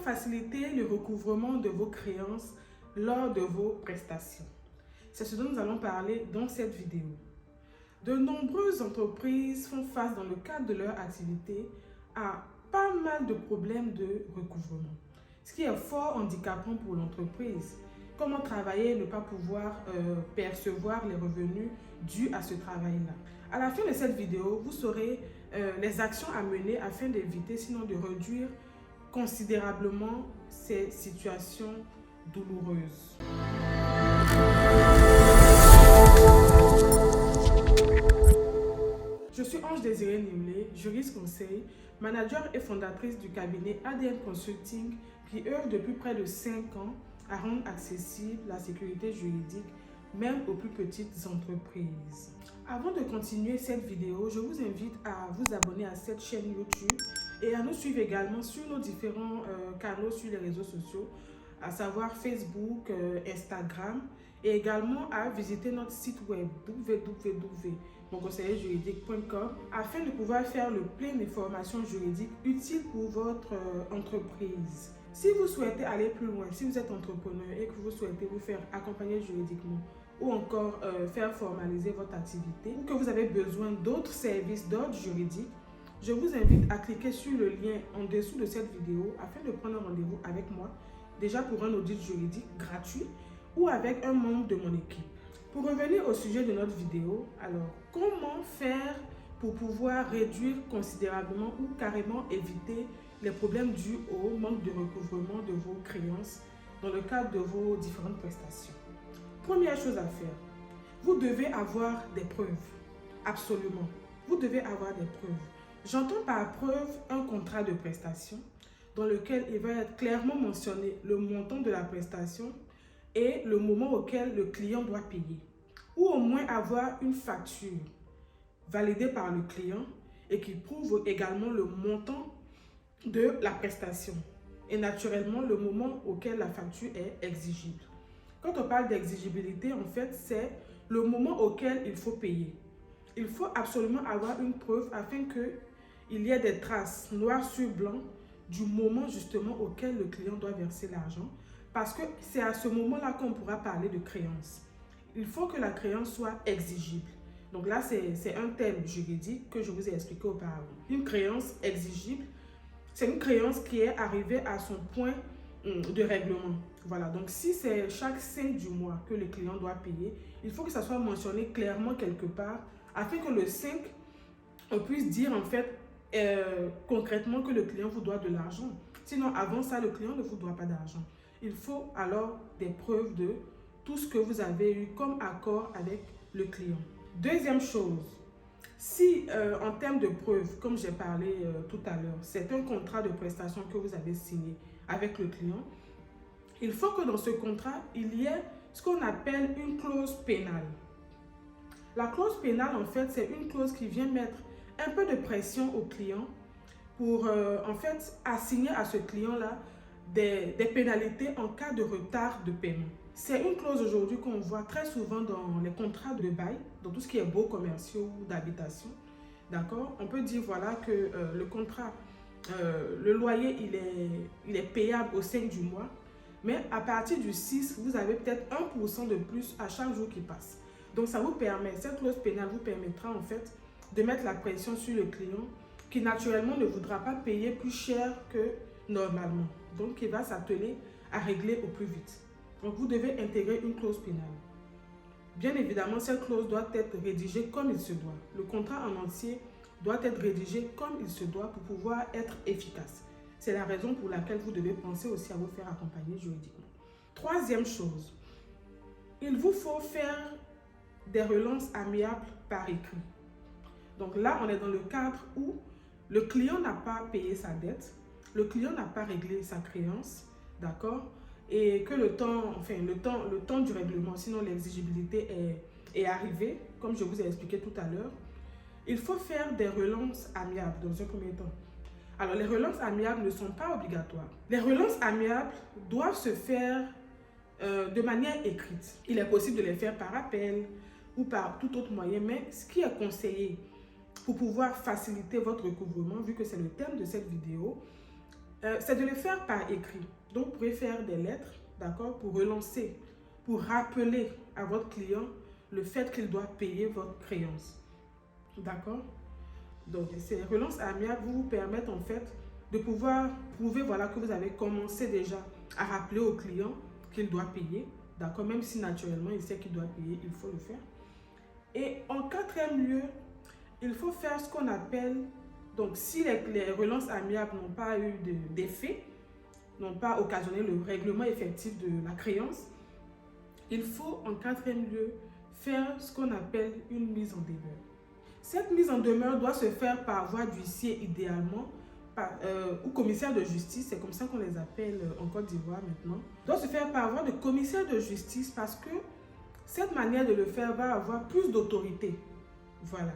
faciliter le recouvrement de vos créances lors de vos prestations? C'est ce dont nous allons parler dans cette vidéo. De nombreuses entreprises font face dans le cadre de leur activité à pas mal de problèmes de recouvrement, ce qui est fort handicapant pour l'entreprise. Comment travailler et ne pas pouvoir percevoir les revenus dus à ce travail-là. À la fin de cette vidéo, vous saurez les actions à mener afin d'éviter, sinon de réduire considérablement ces situations douloureuses. Je suis Ange Désirée Nimlé, juriste conseil, manager et fondatrice du cabinet ADM Consulting qui œuvre depuis près de 5 ans à rendre accessible la sécurité juridique même aux plus petites entreprises. Avant de continuer cette vidéo, je vous invite à vous abonner à cette chaîne YouTube et à nous suivre également sur nos différents canaux sur les réseaux sociaux, à savoir Facebook, Instagram, et également à visiter notre site web www.monconseillerjuridique.com afin de pouvoir faire le plein d'informations juridiques utiles pour votre entreprise. Si vous souhaitez aller plus loin, si vous êtes entrepreneur et que vous souhaitez vous faire accompagner juridiquement ou encore faire formaliser votre activité ou que vous avez besoin d'autres services d'ordre juridique, je vous invite à cliquer sur le lien en dessous de cette vidéo afin de prendre un rendez-vous avec moi, déjà pour un audit juridique gratuit ou avec un membre de mon équipe. Pour revenir au sujet de notre vidéo, alors comment faire pour pouvoir réduire considérablement ou carrément éviter les problèmes dus au manque de recouvrement de vos créances dans le cadre de vos différentes prestations? Première chose à faire, vous devez avoir des preuves. Absolument, vous devez avoir des preuves. J'entends par preuve un contrat de prestation dans lequel il va être clairement mentionné le montant de la prestation et le moment auquel le client doit payer. Ou au moins avoir une facture validée par le client et qui prouve également le montant de la prestation et naturellement le moment auquel la facture est exigible. Quand on parle d'exigibilité, en fait, c'est le moment auquel il faut payer. Il faut absolument avoir une preuve afin qu'il y ait des traces noir sur blanc du moment justement auquel le client doit verser l'argent, parce que c'est à ce moment-là qu'on pourra parler de créance. Il faut que la créance soit exigible. Donc là, c'est un terme juridique que je vous ai expliqué auparavant. Une créance exigible, c'est une créance qui est arrivée à son point de règlement. Voilà, donc si c'est chaque 5 du mois que le client doit payer, il faut que ça soit mentionné clairement quelque part afin que le 5, on puisse dire en fait concrètement que le client vous doit de l'argent. Sinon, avant ça, le client ne vous doit pas d'argent. Il faut alors des preuves de tout ce que vous avez eu comme accord avec le client. Deuxième chose, si en termes de preuves, comme j'ai parlé tout à l'heure, c'est un contrat de prestation que vous avez signé avec le client, il faut que dans ce contrat, il y ait ce qu'on appelle une clause pénale. La clause pénale, en fait, c'est une clause qui vient mettre un peu de pression au client pour, en fait, assigner à ce client-là des pénalités en cas de retard de paiement. C'est une clause aujourd'hui qu'on voit très souvent dans les contrats de bail, dans tout ce qui est baux commerciaux ou d'habitation. D'accord? On peut dire voilà que le contrat, le loyer, il est payable au 5 du mois, mais à partir du 6, vous avez peut-être 1% de plus à chaque jour qui passe. Donc ça vous permet, cette clause pénale vous permettra en fait de mettre la pression sur le client qui naturellement ne voudra pas payer plus cher que normalement. Donc il va s'atteler à régler au plus vite. Donc vous devez intégrer une clause pénale. Bien évidemment, cette clause doit être rédigée comme il se doit. Le contrat en entier doit être rédigé comme il se doit pour pouvoir être efficace. C'est la raison pour laquelle vous devez penser aussi à vous faire accompagner juridiquement. Troisième chose, il vous faut faire des relances amiables par écrit. Donc là, on est dans le cadre où le client n'a pas payé sa dette, le client n'a pas réglé sa créance, d'accord? Et que le temps du règlement, sinon l'exigibilité est arrivée, comme je vous ai expliqué tout à l'heure, il faut faire des relances amiables dans un premier temps. Alors, les relances amiables ne sont pas obligatoires. Les relances amiables doivent se faire de manière écrite. Il est possible de les faire par appel ou par tout autre moyen, mais ce qui est conseillé pour pouvoir faciliter votre recouvrement, vu que c'est le thème de cette vidéo, C'est de le faire par écrit. Donc, vous pouvez faire des lettres, d'accord, pour relancer, pour rappeler à votre client le fait qu'il doit payer votre créance. D'accord? Donc, ces relances amiables vous permettent en fait de pouvoir prouver voilà, que vous avez commencé déjà à rappeler au client qu'il doit payer. D'accord? Même si naturellement il sait qu'il doit payer, il faut le faire. Et en quatrième lieu, il faut faire ce qu'on appelle, donc si les relances amiables n'ont pas eu d'effet, n'ont pas occasionné le règlement effectif de la créance, il faut en quatrième lieu faire ce qu'on appelle une mise en demeure. Cette mise en demeure doit se faire par voie d'huissier idéalement, ou commissaire de justice, c'est comme ça qu'on les appelle en Côte d'Ivoire maintenant. Doit se faire par voie de commissaire de justice parce que cette manière de le faire va avoir plus d'autorité. Voilà.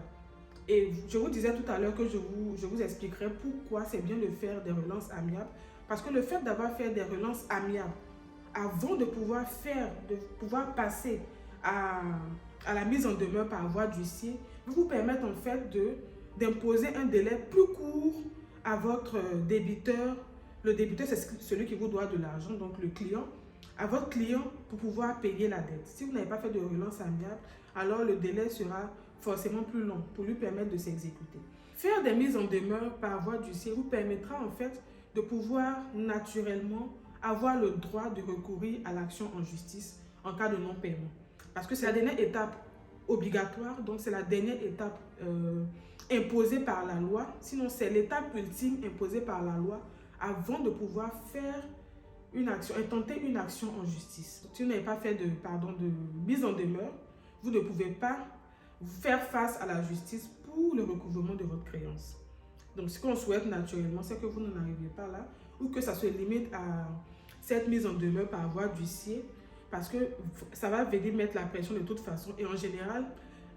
Et je vous disais tout à l'heure que je vous expliquerai pourquoi c'est bien de faire des relances amiables. Parce que le fait d'avoir fait des relances amiables avant de pouvoir passer à la mise en demeure par voie d'huissier, vous permettre en fait d'imposer un délai plus court à votre débiteur. Le débiteur, c'est celui qui vous doit de l'argent, donc le client, à votre client pour pouvoir payer la dette. Si vous n'avez pas fait de relance amiable, alors le délai sera forcément plus long pour lui permettre de s'exécuter. Faire des mises en demeure par voie d'huissier vous permettra en fait de pouvoir naturellement avoir le droit de recourir à l'action en justice en cas de non-paiement. Parce que c'est la dernière étape obligatoire, donc c'est la dernière étape imposée par la loi. Sinon, c'est l'étape ultime imposée par la loi avant de pouvoir faire une action, intenter une action en justice. Si vous n'avez pas fait de mise en demeure, vous ne pouvez pas faire face à la justice pour le recouvrement de votre créance. Donc, ce qu'on souhaite naturellement, c'est que vous n'en arriviez pas là ou que ça se limite à cette mise en demeure par voie d'huissier parce que ça va venir mettre la pression de toute façon. Et en général,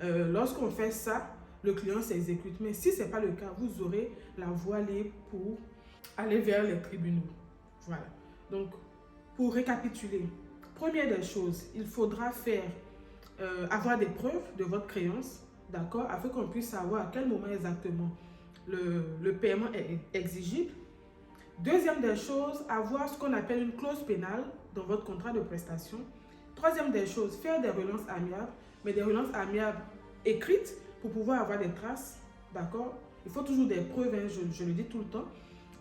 lorsqu'on fait ça, le client s'exécute. Mais si ce n'est pas le cas, vous aurez la voie libre pour aller vers les tribunaux. Voilà. Donc, pour récapituler, première des choses, il faudra avoir des preuves de votre créance, d'accord, afin qu'on puisse savoir à quel moment exactement le paiement est exigible. Deuxième des choses, avoir ce qu'on appelle une clause pénale dans votre contrat de prestation. Troisième des choses, faire des relances amiables, mais des relances amiables écrites pour pouvoir avoir des traces, d'accord. Il faut toujours des preuves, hein, je le dis tout le temps.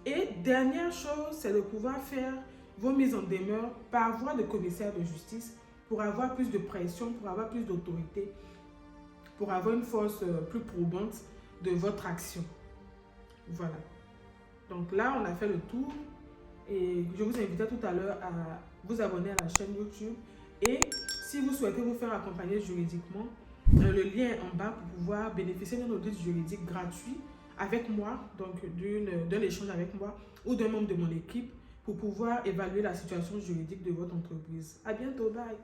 Et dernière chose, c'est de pouvoir faire vos mises en demeure par voie de commissaire de justice pour avoir plus de pression, pour avoir plus d'autorité, pour avoir une force plus probante de votre action. Voilà. Donc là, on a fait le tour et je vous invitais tout à l'heure à vous abonner à la chaîne YouTube. Et si vous souhaitez vous faire accompagner juridiquement, le lien est en bas pour pouvoir bénéficier d'un audit juridique gratuit avec moi, donc d'un échange avec moi ou d'un membre de mon équipe pour pouvoir évaluer la situation juridique de votre entreprise. À bientôt, bye!